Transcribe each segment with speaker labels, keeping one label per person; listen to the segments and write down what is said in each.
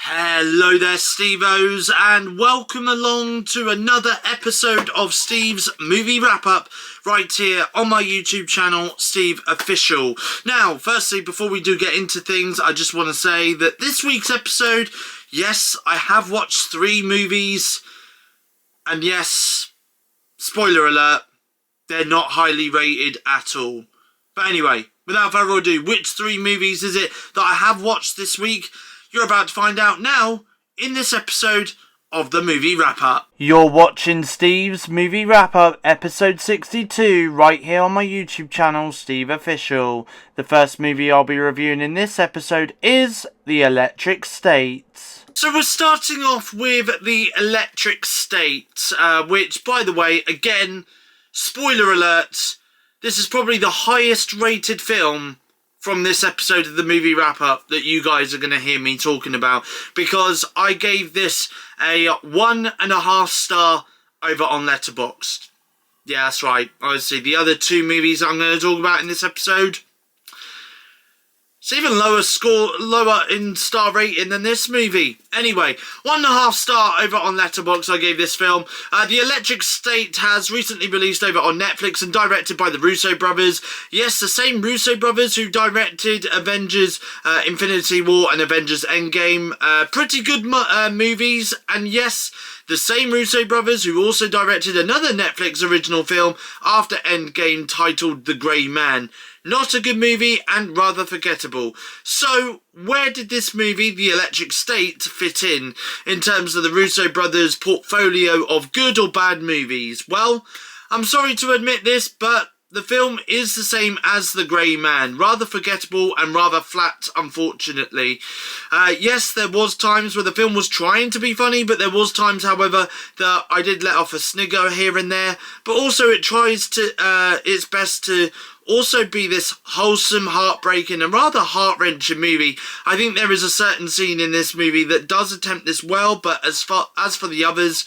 Speaker 1: Hello there, Steve-Os, and welcome along to another episode of Steve's Movie Wrap-Up right here on my YouTube channel, SteveOfficial. Now, firstly, before we do get into things, I just want to say that this week's episode, yes, I have watched 3 movies, and yes, spoiler alert, they're not highly rated at all. But anyway, without further ado, which 3 movies is it that I have watched this week? You're about to find out now in this episode of the Movie Wrap-Up.
Speaker 2: You're watching Steve's Movie Wrap-Up, episode 62, right here on my YouTube channel, SteveOfficial. The first movie I'll be reviewing in this episode is The Electric State.
Speaker 1: So we're starting off with The Electric State, which, by the way, again, spoiler alert, this is probably the highest rated film from this episode of the Movie Wrap-Up that you guys are going to hear me talking about, because I gave this a 1.5 star over on Letterboxd. Yeah, that's right. Obviously, the other 2 movies I'm going to talk about in this episode, it's even lower in star rating than this movie. Anyway, 1.5 star over on Letterboxd I gave this film. The Electric State has recently released over on Netflix and directed by the Russo brothers. Yes, the same Russo brothers who directed Avengers Infinity War and Avengers Endgame. Pretty good movies. And yes, the same Russo brothers who also directed another Netflix original film after Endgame titled The Grey Man. Not a good movie and rather forgettable. So, where did this movie, The Electric State, fit in terms of the Russo brothers' portfolio of good or bad movies? Well, I'm sorry to admit this, but the film is the same as The Grey Man. Rather forgettable and rather flat, unfortunately. Yes, there was times where the film was trying to be funny, but there was times, however, that I did let off a snigger here and there. But also it tries to its best to also be this wholesome, heartbreaking and rather heart-wrenching movie. I think there is a certain scene in this movie that does attempt this well, but as for the others,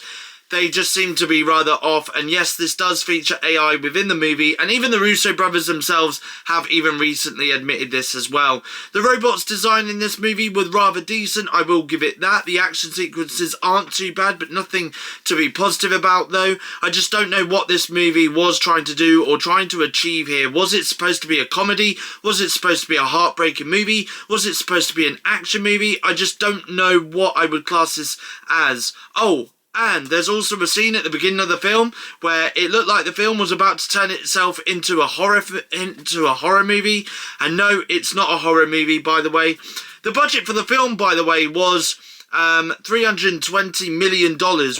Speaker 1: they just seem to be rather off. And yes, this does feature AI within the movie, and even the Russo brothers themselves have even recently admitted this as well. The robots design in this movie were rather decent, I will give it that. The action sequences aren't too bad, but nothing to be positive about though. I just don't know what this movie was trying to do or trying to achieve here. Was it supposed to be a comedy? Was it supposed to be a heartbreaking movie? Was it supposed to be an action movie? I just don't know what I would class this as. Oh, and there's also a scene at the beginning of the film where it looked like the film was about to turn itself into a horror movie. And no, it's not a horror movie, by the way. The budget for the film, by the way, was $320 million,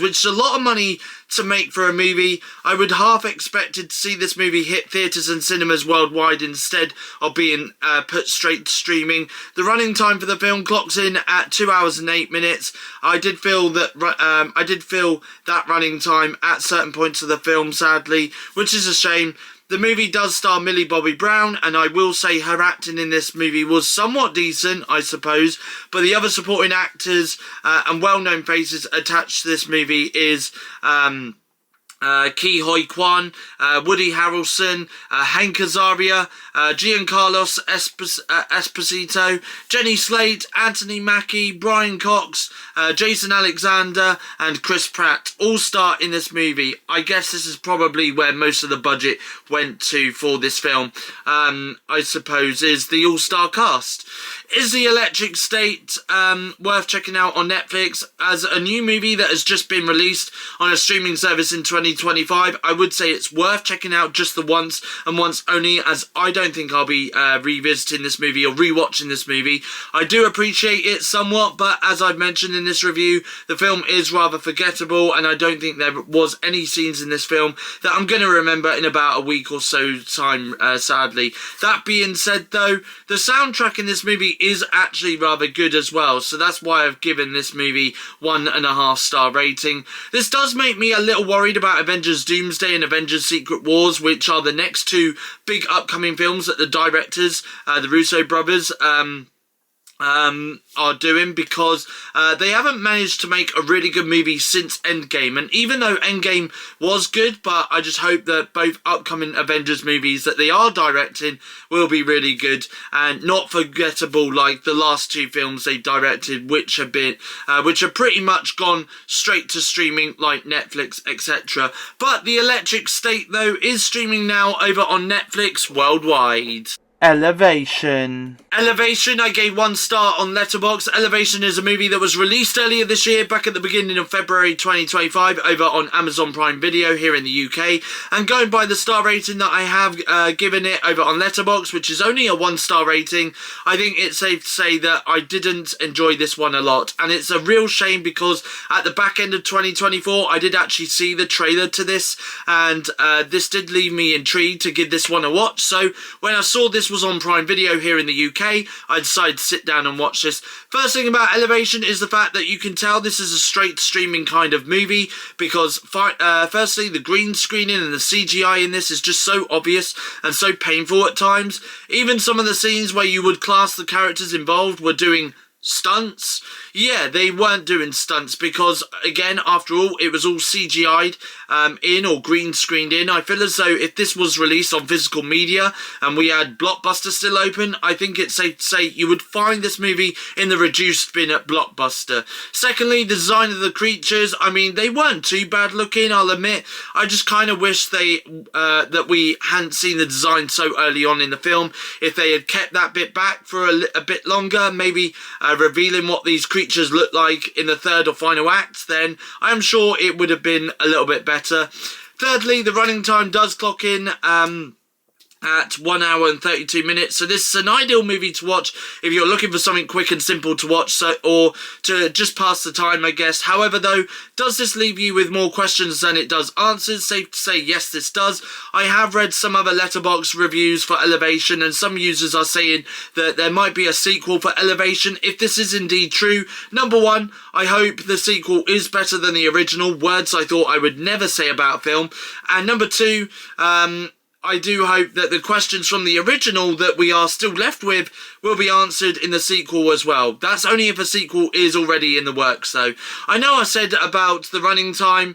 Speaker 1: which is a lot of money to make for a movie. I would half expected to see this movie hit theatres and cinemas worldwide instead of being put straight to streaming. The running time for the film clocks in at 2 hours and 8 minutes. I did feel that running time at certain points of the film, sadly, which is a shame. The movie does star Millie Bobby Brown, and I will say her acting in this movie was somewhat decent, I suppose, but the other supporting actors and well-known faces attached to this movie is Ke Huy Quan, Woody Harrelson, Hank Azaria, Giancarlo Esposito, Jenny Slate, Anthony Mackie, Brian Cox, Jason Alexander and Chris Pratt all star in this movie. I guess this is probably where most of the budget went to for this film, I suppose, is the all-star cast. Is The Electric State worth checking out on Netflix as a new movie that has just been released on a streaming service in 2025? I would say it's worth checking out just the once and once only, as I don't think I'll be revisiting this movie or rewatching this movie. I do appreciate it somewhat, but as I've mentioned in this review, the film is rather forgettable, and I don't think there was any scenes in this film that I'm going to remember in about a week or so time, sadly. That being said though, the soundtrack in this movie is actually rather good as well, so that's why I've given this movie 1.5 star rating. This does make me a little worried about Avengers Doomsday and Avengers Secret Wars, which are the next 2 big upcoming films that the directors, the Russo brothers, are doing, because they haven't managed to make a really good movie since Endgame. And even though Endgame was good, but I just hope that both upcoming Avengers movies that they are directing will be really good and not forgettable like the last two films they directed, which have pretty much gone straight to streaming like Netflix, etc. But The Electric State, though, is streaming now over on Netflix worldwide.
Speaker 2: Elevation.
Speaker 1: Elevation, I gave 1 star on Letterboxd. Elevation is a movie that was released earlier this year, back at the beginning of February 2025, over on Amazon Prime Video here in the UK. And going by the star rating that I have given it over on Letterboxd, which is only a 1-star rating, I think it's safe to say that I didn't enjoy this one a lot. And it's a real shame, because at the back end of 2024, I did actually see the trailer to this, and this did leave me intrigued to give this one a watch. So when I saw this was on Prime Video here in the UK, I decided to sit down and watch this. First thing about Elevation is the fact that you can tell this is a straight streaming kind of movie, because firstly, the green screening and the CGI in this is just so obvious and so painful at times. Even some of the scenes where you would class the characters involved were doing stunts. Yeah, they weren't doing stunts, because again, after all, it was all CGI'd in, or green screened in. I feel as though if this was released on physical media and we had Blockbuster still open, I think it's safe to say you would find this movie in the reduced bin at Blockbuster. Secondly, the design of the creatures, I mean, they weren't too bad looking, I'll admit. I just kind of wish that we hadn't seen the design so early on in the film. If they had kept that bit back for a bit longer, maybe revealing what these creatures look like in the third or final act, then I'm sure it would have been a little bit better. Thirdly, the running time does clock in at 1 hour and 32 minutes, so this is an ideal movie to watch if you're looking for something quick and simple to watch, or to just pass the time, I guess. However, though, does this leave you with more questions than it does answers? Safe to say, yes, this does. I have read some other Letterboxd reviews for Elevation, and some users are saying that there might be a sequel for Elevation. If this is indeed true, number one, I hope the sequel is better than the original, words I thought I would never say about a film. And number two, I do hope that the questions from the original that we are still left with will be answered in the sequel as well. That's only if a sequel is already in the works, though. I know I said about the running time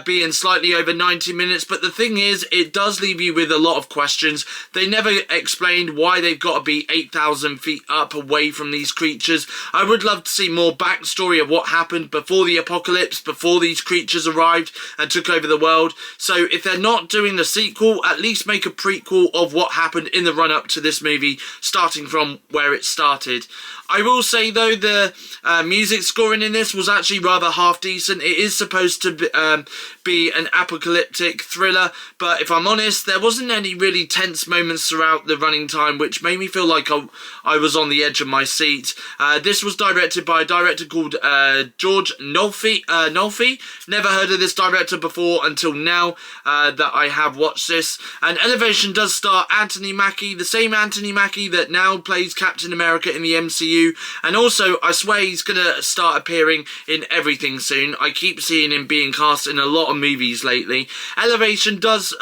Speaker 1: being slightly over 90 minutes, but the thing is, it does leave you with a lot of questions. They never explained why they've got to be 8,000 feet up away from these creatures. I would love to see more backstory of what happened before the apocalypse, before these creatures arrived and took over the world. So if they're not doing the sequel, at least make a prequel of what happened in the run-up to this movie, starting from where it started. I will say, though, the music scoring in this was actually rather half decent. It is supposed to be an apocalyptic thriller, but if I'm honest, there wasn't any really tense moments throughout the running time, which made me feel like I was on the edge of my seat. This was directed by a director called George Nolfi. Never heard of this director before until now that I have watched this. And Elevation does star Anthony Mackie, the same Anthony Mackie that now plays Captain America in the MCU. And also, I swear he's going to start appearing in everything soon. I keep seeing him being cast in a lot of movies lately. Elevation does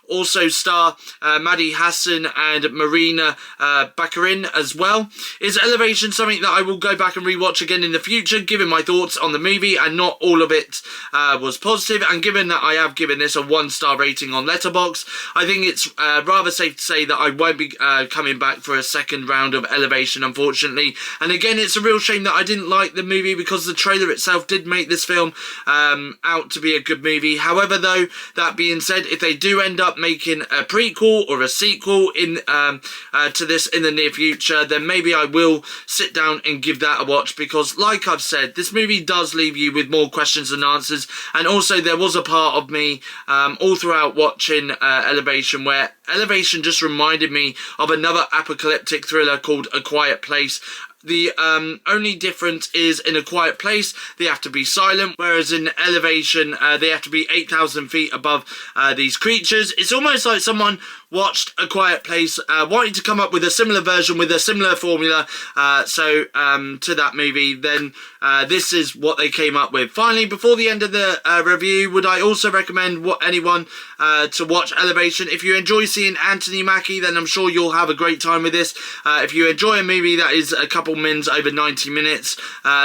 Speaker 1: also star Maddie Hassan and Marina Baccarin as well. Is Elevation something that I will go back and rewatch again in the future, given my thoughts on the movie, and not all of it was positive, and given that I have given this a 1-star rating on Letterboxd, I think it's rather safe to say that I won't be coming back for a second round of Elevation, unfortunately. And again, it's a real shame that I didn't like the movie, because the trailer itself did make this film out to be a good movie. However, though, that being said, if they do end up making a prequel or a sequel to this in the near future, then maybe I will sit down and give that a watch, because like I've said, this movie does leave you with more questions than answers. And also, there was a part of me all throughout watching Elevation where Elevation just reminded me of another apocalyptic thriller called A Quiet Place. The only difference is, in A Quiet Place, they have to be silent, whereas in Elevation, they have to be 8,000 feet above these creatures. It's almost like someone watched A Quiet Place, wanting to come up with a similar version with a similar formula to that movie, then this is what they came up with. Finally, before the end of the review, would I also recommend anyone to watch Elevation? If you enjoy seeing Anthony Mackie, then I'm sure you'll have a great time with this. If you enjoy a movie that is a couple mins over 90 minutes,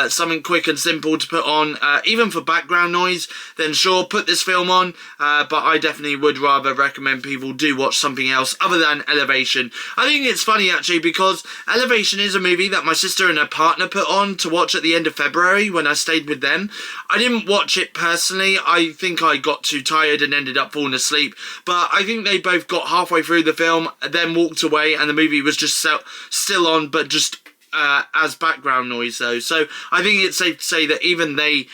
Speaker 1: something quick and simple to put on, even for background noise, then sure, put this film on, but I definitely would rather recommend people do watch something else other than Elevation. I think it's funny actually, because Elevation is a movie that my sister and her partner put on to watch at the end of February when I stayed with them. I didn't watch it personally. I think I got too tired and ended up falling asleep, but I think they both got halfway through the film, then walked away, and the movie was just still on, but just as background noise though. So I think it's safe to say that even they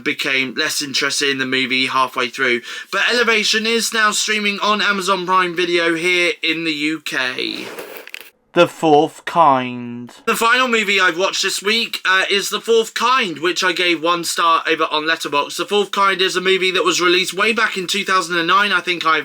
Speaker 1: became less interested in the movie halfway through. But Elevation is now streaming on Amazon Prime Video here in the UK.
Speaker 2: The Fourth Kind.
Speaker 1: The final movie I've watched this week is The Fourth Kind, which I gave 1 star over on Letterboxd. The Fourth Kind is a movie that was released way back in 2009. I think I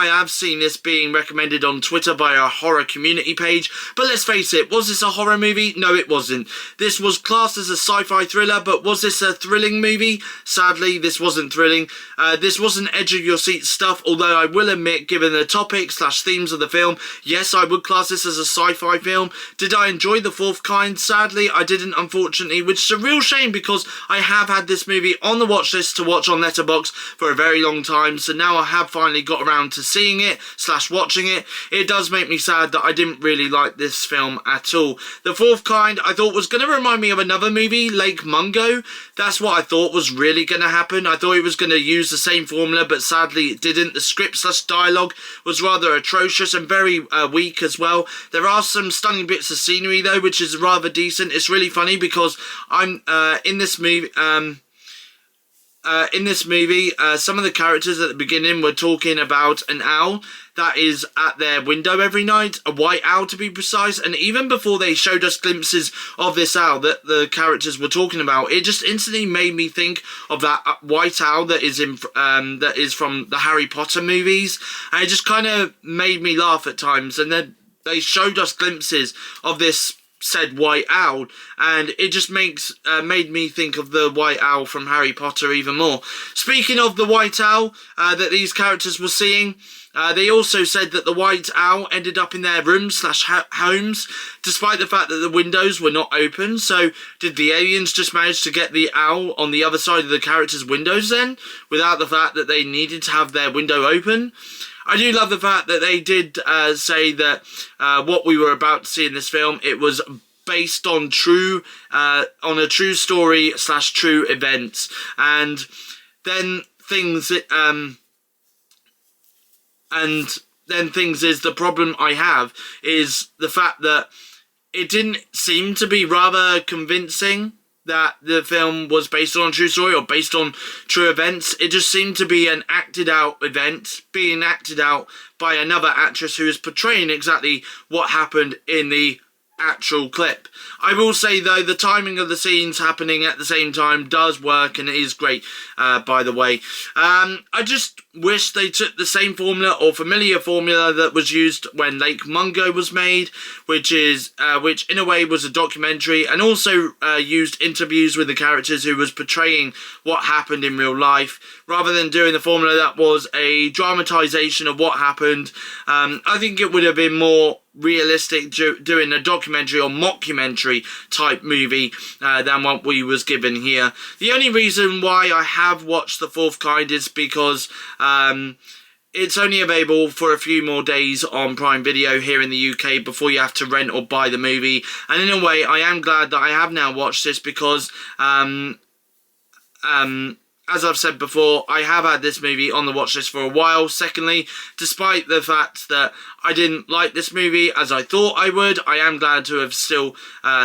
Speaker 1: have seen this being recommended on Twitter by a horror community page, but let's face it, was this a horror movie? No, it wasn't. This was classed as a sci-fi thriller, but was this a thrilling movie? Sadly, this wasn't thrilling. This wasn't edge-of-your-seat stuff, although I will admit, given the topic/themes of the film, yes, I would class this as a sci-fi film. Did I enjoy The Fourth Kind? Sadly, I didn't, unfortunately, which is a real shame because I have had this movie on the watch list to watch on Letterboxd for a very long time, so now I have finally got around to seeing it/watching it. It does make me sad that I didn't really like this film at all. The Fourth Kind I thought was going to remind me of another movie, Lake Mungo. That's what I thought was really going to happen. I thought it was going to use the same formula, but sadly it didn't. The script/dialogue was rather atrocious and very weak as well. There are some stunning bits of scenery though, which is rather decent. It's really funny because I'm in this movie. Some of the characters at the beginning were talking about an owl that is at their window every night, a white owl to be precise, and even before they showed us glimpses of this owl that the characters were talking about, it just instantly made me think of that white owl that is from the Harry Potter movies, and it just kind of made me laugh at times. And then they showed us glimpses of this said white owl, and it just made me think of the white owl from Harry Potter even more. Speaking of the white owl that these characters were seeing, they also said that the white owl ended up in their rooms/homes, despite the fact that the windows were not open. So did the aliens just manage to get the owl on the other side of the characters' windows then, without the fact that they needed to have their window open? I do love the fact that they did say that what we were about to see in this film, it was based on a true story/true events, and then things is the problem I have is the fact that it didn't seem to be rather convincing that the film was based on a true story or based on true events. It just seemed to be an acted out event being acted out by another actress who is portraying exactly what happened in the actual clip. I will say though, the timing of the scenes happening at the same time does work, and it is great, by the way. I just wish they took the same formula or familiar formula that was used when Lake Mungo was made, which in a way was a documentary, and also used interviews with the characters who was portraying what happened in real life, rather than doing the formula that was a dramatization of what happened. I think it would have been more realistic doing a documentary or mockumentary type movie than what we was given here. The only reason why I have watched The Fourth Kind is because it's only available for a few more days on Prime Video here in the UK before you have to rent or buy the movie, and in a way I am glad that I have now watched this because as I've said before, I have had this movie on the watch list for a while. Secondly, despite the fact that I didn't like this movie as I thought I would, I am glad to have still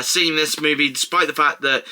Speaker 1: seen this movie, despite the fact that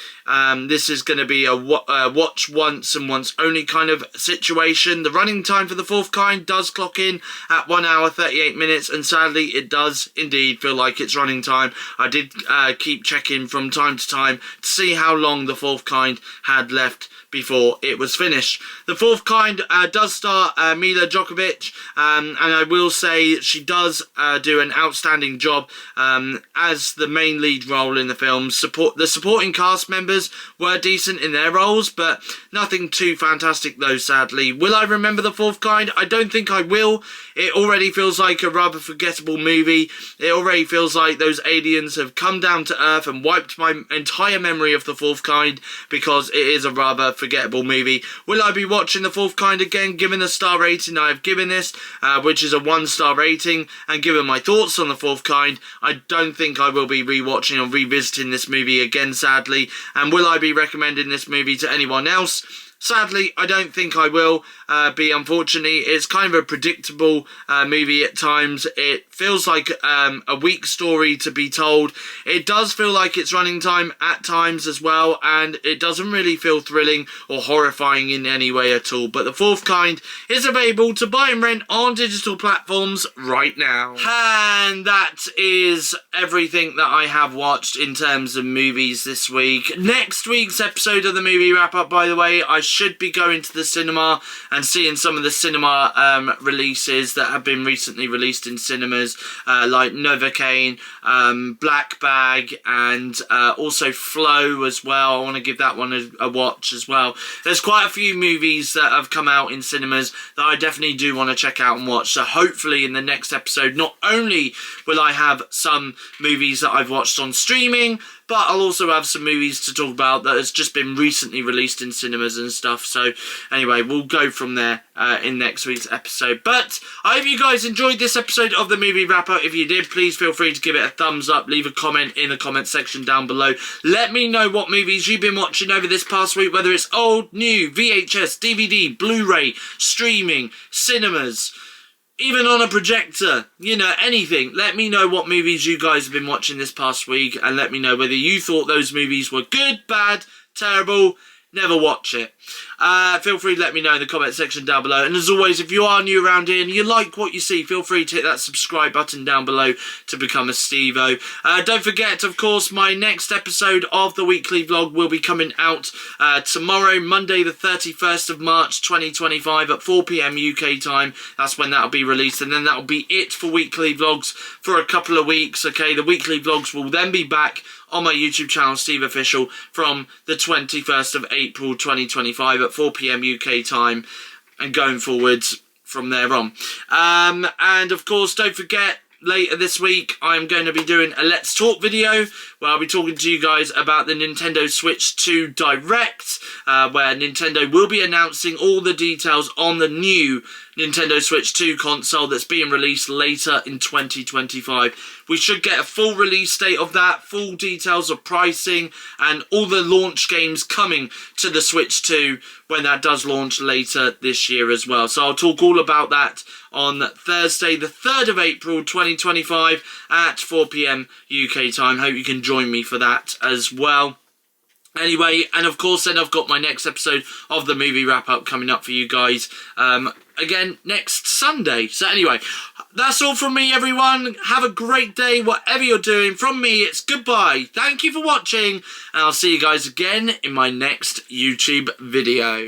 Speaker 1: this is going to be a watch once and once only kind of situation. The running time for The Fourth Kind does clock in at 1 hour 38 minutes, and sadly it does indeed feel like it's running time. I did keep checking from time to time to see how long The Fourth Kind had left before it it was finished. The Fourth Kind does star Mila Djokovic, and I will say she does do an outstanding job as the main lead role in the film. The supporting cast members were decent in their roles, but nothing too fantastic though, sadly. Will I remember The Fourth Kind? I don't think I will. It already feels like a rather forgettable movie. It already feels like those aliens have come down to Earth and wiped my entire memory of The Fourth Kind, because it is a rather forgettable movie. Will I be watching The Fourth Kind again, given the star rating I have given this, which is a 1-star rating, and given my thoughts on The Fourth Kind? I don't think I will be rewatching or revisiting this movie again, sadly. And will I be recommending this movie to anyone else? Sadly, I don't think I will be, unfortunately. It's kind of a predictable movie at times. It feels like a weak story to be told. It does feel like it's running time at times as well, and it doesn't really feel thrilling or horrifying in any way at all. But The Fourth Kind is available to buy and rent on digital platforms right now. And that is everything that I have watched in terms of movies this week. Next week's episode of the movie wrap-up, by the way, I should be going to the cinema and seeing some of the cinema releases that have been recently released in cinemas, like Novocaine, Black Bag, and also Flow as well. I want to give that one a watch as well. There's quite a few movies that have come out in cinemas that I definitely do want to check out and watch. So hopefully in the next episode, not only will I have some movies that I've watched on streaming, but I'll also have some movies to talk about that has just been recently released in cinemas and stuff. So anyway, we'll go from there in next week's episode. But I hope you guys enjoyed this episode of the movie wrap-up. If you did, please feel free to give it a thumbs up. Leave a comment in the comment section down below. Let me know what movies you've been watching over this past week, whether it's old, new, VHS, DVD, Blu-ray, streaming, cinemas, even on a projector, you know, anything. Let me know what movies you guys have been watching this past week, and let me know whether you thought those movies were good, bad, terrible. Never watch it. Feel free to let me know in the comment section down below. And as always, if you are new around here and you like what you see, feel free to hit that subscribe button down below to become a Steve-O. Don't forget, of course, my next episode of the weekly vlog will be coming out tomorrow, Monday the 31st of March 2025 at 4 PM UK time. That's when that'll be released, and then that'll be it for weekly vlogs for a couple of weeks. Okay, the weekly vlogs will then be back on my YouTube channel, SteveOfficial, from the 21st of April 2025 at 4 PM UK time, and going forwards from there on. And of course, don't forget, later this week I'm going to be doing a Let's Talk video where I'll be talking to you guys about the Nintendo Switch 2 Direct, where Nintendo will be announcing all the details on the new Nintendo Switch 2 console that's being released later in 2025. We should get a full release date of that, full details of pricing, and all the launch games coming to the Switch 2 when that does launch later this year as well. So I'll talk all about that on Thursday the 3rd of April 2025 at 4 PM UK time. Hope you can join me for that as well. Anyway, and of course then I've got my next episode of the movie wrap-up coming up for you guys again next Sunday. So anyway, that's all from me, everyone. Have a great day, whatever you're doing. From me, it's goodbye. Thank you for watching, and I'll see you guys again in my next YouTube video.